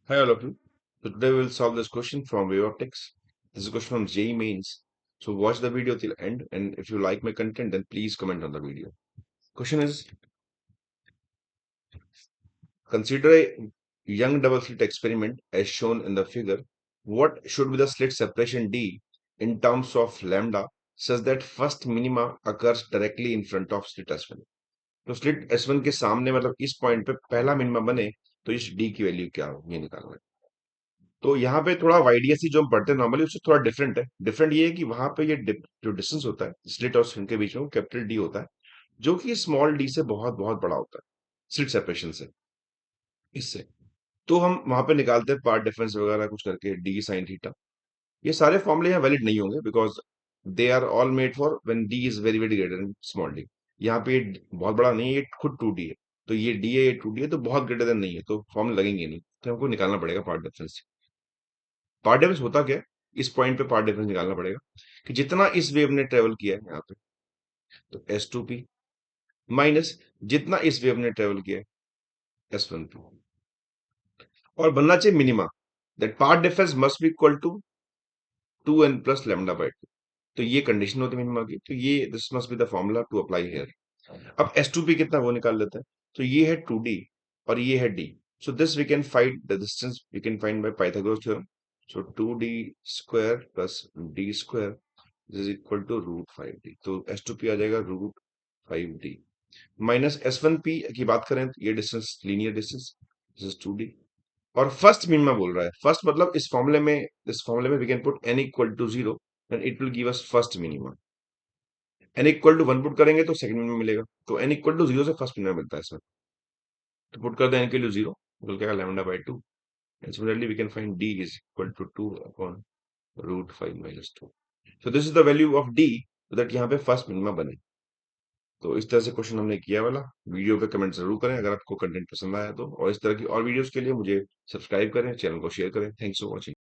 Hi all of you. So today we'll solve this question from way of text. This is a question from JEE mains. So watch the video till end, and if you like my content, then please comment on the video. Question is: consider a young double slit experiment as shown in the figure. What should be the slit separation D in terms of lambda such that first minima occurs directly in front of slit S1? तो slit S1 के सामने मतलब इस point पे पहला minima बने तो इस D की वैल्यू क्या हो ये निकालना है। तो यहाँ पे थोड़ा वाईडीएससी जो हम पढ़ते हैं नॉर्मली उससे थोड़ा डिफरेंट है। डिफरेंट ये है कि वहां पे ये जो डिस्टेंस होता है स्लिट और स्लिट के बीच में वो कैपिटल डी होता है, जो कि स्मॉल डी से बहुत बहुत बड़ा होता है स्लिट सेपरेशन से। इससे तो हम वहां पे निकालते हैं पार्ट डिफरेंस वगैरह कुछ करके डी साइन थीटा। ये सारे फॉर्मूले यहाँ वैलिड नहीं होंगे because they are all made for when D is very very greater than small D. यहाँ पे ये बहुत बड़ा नहीं है, ये खुद टू डी है। तो ये डी है, ये टू डी है, तो बहुत ग्रेटर देन नहीं है, तो फॉर्मूले लगेंगे नहीं, तो हमको निकालना पड़ेगा पार्ट डिफरेंस। पार्ट डिफरेंस होता क्या है, इस पॉइंट पे पार्ट डिफरेंस निकालना पड़ेगा कि जितना इस वेव ने ट्रेवल किया है यहाँ पे, तो एस टू पी माइनस जितना इस वेव ने ट्रेवल किया है एस वन पी, और बनना चाहिए minima. That part difference must be equal to two n plus lambda by two. तो ये कंडीशन होती है मिनिमा की, तो ये this must be the formula to apply here. अब एस टू पी कितना वो निकाल लेते हैं। तो ये है टू डी और ये है D. So this we can find the distance, we can find by Pythagoras theorem. So two D square plus D square is equal to root five D. तो एस टू पी आ जाएगा root five D minus S one P की बात करें तो ये distance linear distance, this is two D. और first minima बोल रहा है, फर्स्ट मतलब इस फॉर्मूले में we can put n equal to zero and it will give us first minima. n equal to one put करेंगे तो सेकंड मिनिमा मिलेगा, तो n इक्वल टू जीरो से फर्स्ट मिनिमा मिलता है इसमें। तो पुट कर दें n के लिए जीरो, तो क्या lambda by two. And similarly we can find d is equal to two upon root five minus two. So this is the value of d, so that यहाँ पे फर्स्ट मिनिमा बने। तो इस तरह से क्वेश्चन हमने किया वाला। वीडियो पे कमेंट जरूर करें अगर आपको कंटेंट पसंद आया तो, और इस तरह की और वीडियोस के लिए मुझे सब्सक्राइब करें, चैनल को शेयर करें। Thanks for watching.